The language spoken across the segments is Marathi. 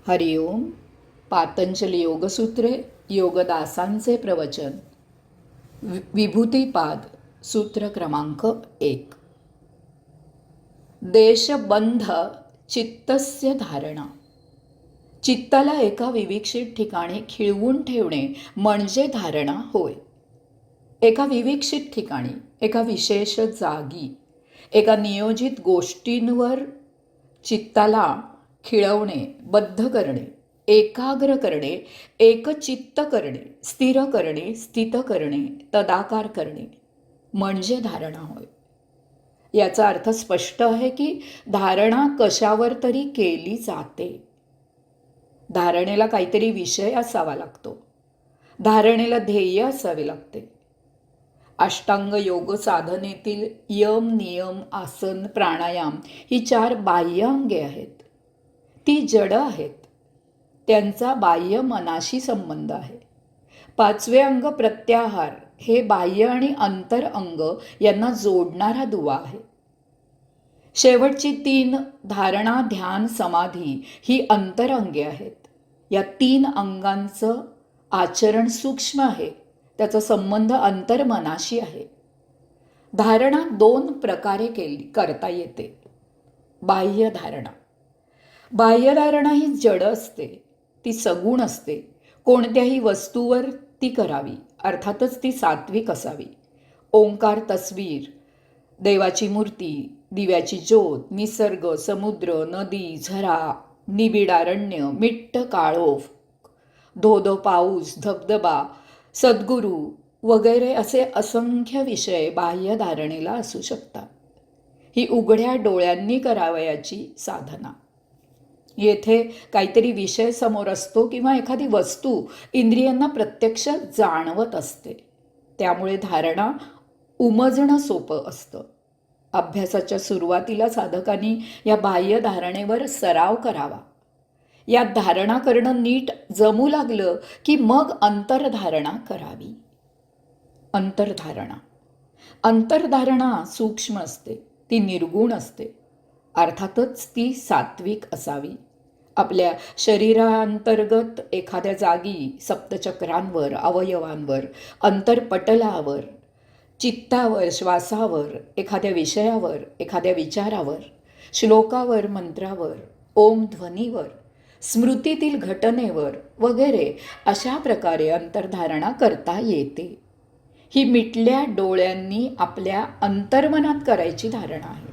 हरिओम. पातंजली योगसूत्रे, योगदासांचे प्रवचन. विभूतिपाद. सूत्र क्रमांक 1. देशबंध चित्तस्य धारणा. चित्ताला एका विविक्षित ठिकाणी खिळवून ठेवणे म्हणजे धारणा होय. एका विविक्षित ठिकाणी, एका विशेष जागी, एका नियोजित गोष्टींवर चित्ताला खिळवणे, बद्ध करणे, एकाग्र करणे, एकचित्त करणे, स्थिर करणे, स्थित करणे, तदाकार करणे म्हणजे धारणा होय. याचा अर्थ स्पष्ट आहे की धारणा कशावर तरी केली जाते. धारणेला काहीतरी विषय असावा लागतो. धारणेला ध्येय असावे लागते. अष्टांग योग साधनेतील यम, नियम, आसन, प्राणायाम ही 4 बाह्य अंगे आहेत. ती जड आहेत. त्यांचा बाह्य मनाशी संबंध आहे. 5वे अंग प्रत्याहार हे बाह्य आणि अंतर अंग यांना जोडणारा दुवा आहे. शेवटची 3 धारणा, ध्यान, समाधी ही अंतरंगे आहेत. या 3 अंगांचं आचरण सूक्ष्म आहे. त्याचा संबंध अंतर्मनाशी आहे. धारणा 2 प्रकारे करता येते. बाह्य धारणा. बाह्य धारणा ही जड असते. ती सगुण असते. कोणत्याही वस्तूवर ती करावी. अर्थातच ती सात्विक असावी. ओंकार, तस्वीर, देवाची मूर्ती, दिव्याची ज्योत, निसर्ग, समुद्र, नदी, झरा, निबिड अरण्य, मिट्ट काळोख, धोधो पाऊस, धबधबा, सद्गुरू वगैरे असे असंख्य विषय बाह्य धारणेला असू शकतात. ही उघड्या डोळ्यांनी करावयाची साधना. येथे काहीतरी विषय समोर असतो किंवा एखादी वस्तू इंद्रियांना प्रत्यक्ष जाणवत असते. त्यामुळे धारणा उमजणं सोपं असतं. अभ्यासाच्या सुरुवातीला साधकांनी या बाह्य धारणेवर सराव करावा. या धारणा करणं नीट जमू लागलं की मग अंतर्धारणा करावी. अंतर्धारणा. अंतर्धारणा सूक्ष्म असते. ती निर्गुण असते. अर्थातच ती सात्विक असावी. आपल्या शरीरांतर्गत एखाद्या जागी, सप्तचक्रांवर, अवयवांवर, अंतरपटलावर, चित्तावर, श्वासावर, एखाद्या विषयावर, एखाद्या विचारावर, श्लोकावर, मंत्रावर, ओम ध्वनीवर, स्मृतीतील घटनेवर वगैरे अशा प्रकारे अंतर्धारणा करता येते. ही मिटल्या डोळ्यांनी आपल्या अंतर्मनात करायची धारणा आहे.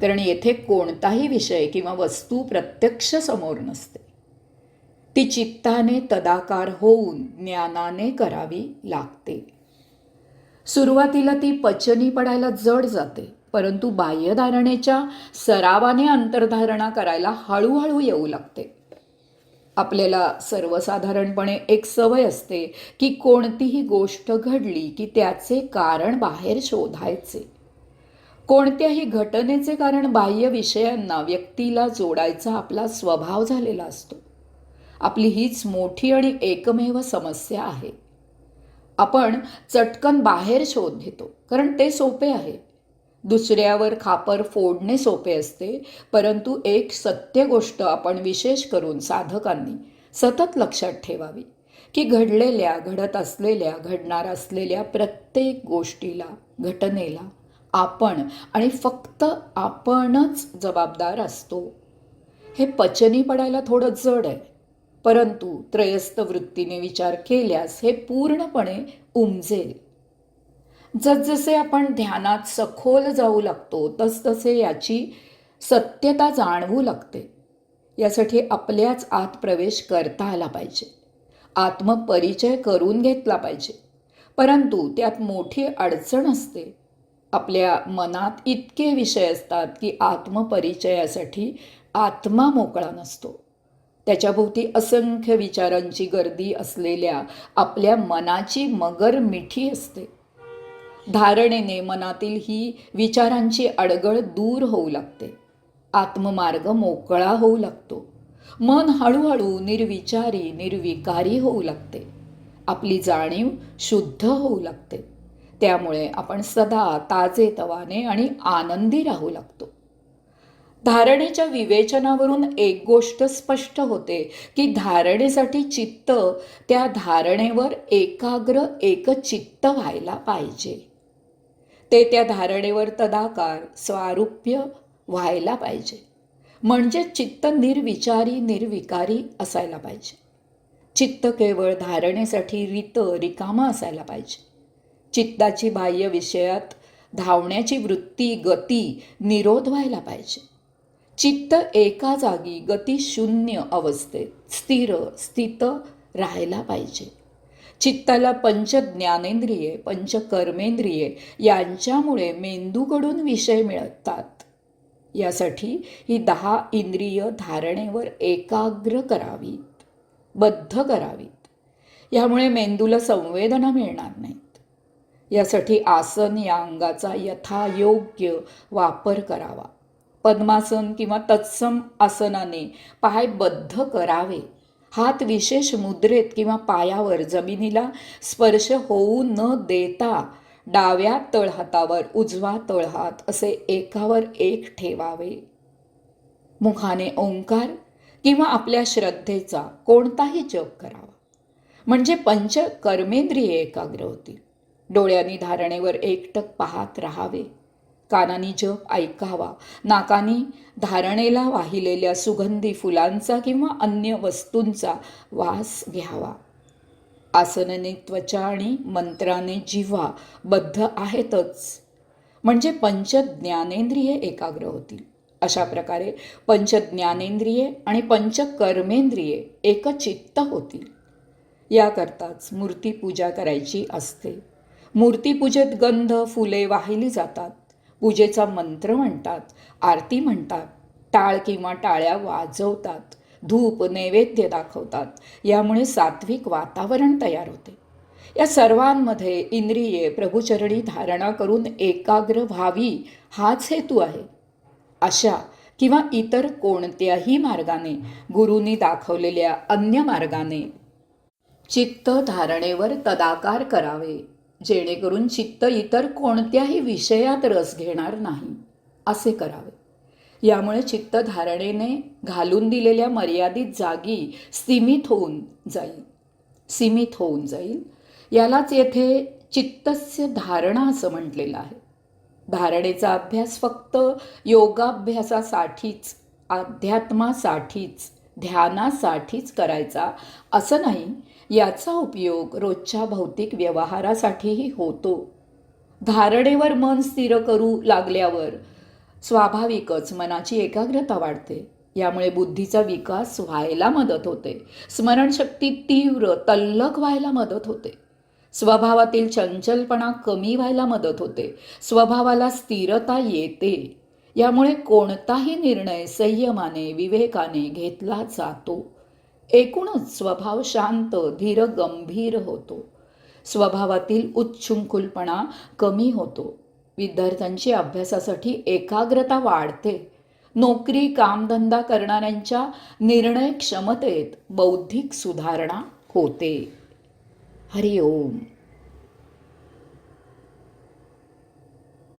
कारण येथे कोणताही विषय किंवा वस्तू प्रत्यक्ष समोर नसते. ती चित्ताने तदाकार होऊन ज्ञानाने करावी लागते. सुरुवातीला ती पचनी पडायला जड जाते. परंतु बाह्यधारणेच्या सरावाने अंतर्धारणा करायला हळूहळू येऊ लागते. आपल्याला सर्वसाधारणपणे एक सवय असते की कोणतीही गोष्ट घडली की त्याचे कारण बाहेर शोधायचे. कोणत्याही घटनेचे कारण बाह्य विषयांना, व्यक्तीला जोडायचा आपला स्वभाव झालेला असतो. आपली हीच मोठी आणि एकमेव समस्या आहे. आपण चटकन बाहेर शोध घेतो कारण ते सोपे आहे. दुसऱ्यावर खापर फोडणे सोपे असते. परंतु एक सत्य गोष्ट आपण विशेष करून साधकांनी सतत लक्षात ठेवावी की घडलेल्या, घडत असलेल्या, घडणार असलेल्या प्रत्येक गोष्टीला, घटनेला आपण आणि फक्त आपणच जबाबदार असतो. हे पचनी पडायला थोडं जड आहे. परंतु त्रयस्थ वृत्तीने विचार केल्यास हे पूर्णपणे उमजेल. जसजसे आपण ध्यानात सखोल जाऊ लागतो तसतसे याची सत्यता जाणवू लागते. यासाठी आपल्याच आत प्रवेश करता आला पाहिजे. आत्मपरिचय करून घेतला पाहिजे. परंतु त्यात मोठी अडचण असते. आपल्या मनात इतके विषय असतात की आत्मपरिचयासाठी आत्मा मोकळा नसतो. त्याच्याभोवती असंख्य विचारांची गर्दी असलेल्या आपल्या मनाची मगर मिठी असते. धारणेने मनातील ही विचारांची अडगळ दूर होऊ लागते. आत्ममार्ग मोकळा होऊ लागतो. मन हळूहळू निर्विचारी, निर्विकारी होऊ लागते. आपली जाणीव शुद्ध होऊ लागते. त्यामुळे आपण सदा ताजेतवाने आणि आनंदी राहू लागतो. धारणेच्या विवेचनावरून एक गोष्ट स्पष्ट होते की धारणेसाठी चित्त त्या धारणेवर एकाग्र एकचित्त व्हायला पाहिजे. ते त्या धारणेवर तदाकार स्वारूप्य व्हायला पाहिजे. म्हणजे चित्त निर्विचारी निर्विकारी असायला पाहिजे. चित्त केवळ धारणेसाठी रिकामं असायला पाहिजे. चित्ताची बाह्य विषयात धावण्याची वृत्ती गती निरोध व्हायला पाहिजे. चित्त एका जागी गतिशून्य अवस्थेत स्थित राहायला पाहिजे. चित्ताला पंच ज्ञानेंद्रिये पंच कर्मेंद्रिये यांच्यामुळे मेंदूकडून विषय मिळतात. यासाठी ही 10 इंद्रिय धारणेवर एकाग्र करावीत, बद्ध करावीत. यामुळे मेंदूला संवेदना मिळणार नाहीत. यासाठी आसन या अंगाचा यथायोग्य वापर करावा. पद्मासन किंवा तत्सम आसनाने पाय बद्ध करावे. हात विशेष मुद्रेत किंवा पायावर जमिनीला स्पर्श होऊ न देता डाव्या तळहातावर उजवा तळहात असे एकावर एक ठेवावे. मुखाने ओंकार किंवा आपल्या श्रद्धेचा कोणताही जप करावा. म्हणजे पंच कर्मेंद्रिये एकाग्र होतील. डोळ्यांनी धारणेवर एकटक पाहत राहावे. कानांनी जप ऐकावा. नाकानी धारणेला वाहिलेल्या सुगंधी फुलांचा किंवा अन्य वस्तूंचा वास घ्यावा. आसनाने त्वचा आणि मंत्राने जिव्हा बद्ध आहेतच. म्हणजे पंच ज्ञानेंद्रिये एकाग्र होतील. अशा प्रकारे पंच ज्ञानेंद्रिये आणि पंच कर्मेंद्रिये एकचित्त होतील. याकरताच मूर्तीपूजा करायची असते. मूर्तीपूजेत गंध फुले वाहिली जातात. पूजेचा मंत्र म्हणतात, आरती म्हणतात, टाळ किंवा टाळ्या वाजवतात, धूप नैवेद्य दाखवतात. यामुळे सात्विक वातावरण तयार होते. या सर्वांमध्ये इंद्रिये प्रभुचरणी धारणा करून एकाग्र व्हावी हाच हेतू आहे. अशा किंवा इतर कोणत्याही मार्गाने गुरूंनी दाखवलेल्या अन्य मार्गाने चित्त धारणेवर तदाकार करावे, जेणेकरून चित्त इतर कोणत्याही विषयात रस घेणार नाही असे करावे. यामुळे चित्त धारणेने घालून दिलेल्या मर्यादित जागी सीमित होऊन जाईल. यालाच येथे चित्तस्य धारणा असं म्हटलेलं आहे. धारणेचा अभ्यास फक्त योगाभ्यासासाठीच, अध्यात्मासाठीच, ध्यानासाठीच करायचा असं नाही. याचा उपयोग रोजच्या भौतिक व्यवहारासाठीही होतो. धारणेवर मन स्थिर करू लागल्यावर स्वाभाविकच मनाची एकाग्रता वाढते. यामुळे बुद्धीचा विकास व्हायला मदत होते. स्मरणशक्ती तीव्र तल्लख व्हायला मदत होते. स्वभावातील चंचलपणा कमी व्हायला मदत होते. स्वभावाला स्थिरता येते. यामुळे कोणताही निर्णय संयमाने विवेकाने घेतला जातो. एकूणच स्वभाव शांत धीर गंभीर होतो. स्वभावातील उच्छृंखलपणा कमी होतो. विद्यार्थ्यांची अभ्यासासाठी एकाग्रता वाढते. नोकरी कामधंदा करणाऱ्यांच्या निर्णय क्षमतेत बौद्धिक सुधारणा होते. हरि ओम.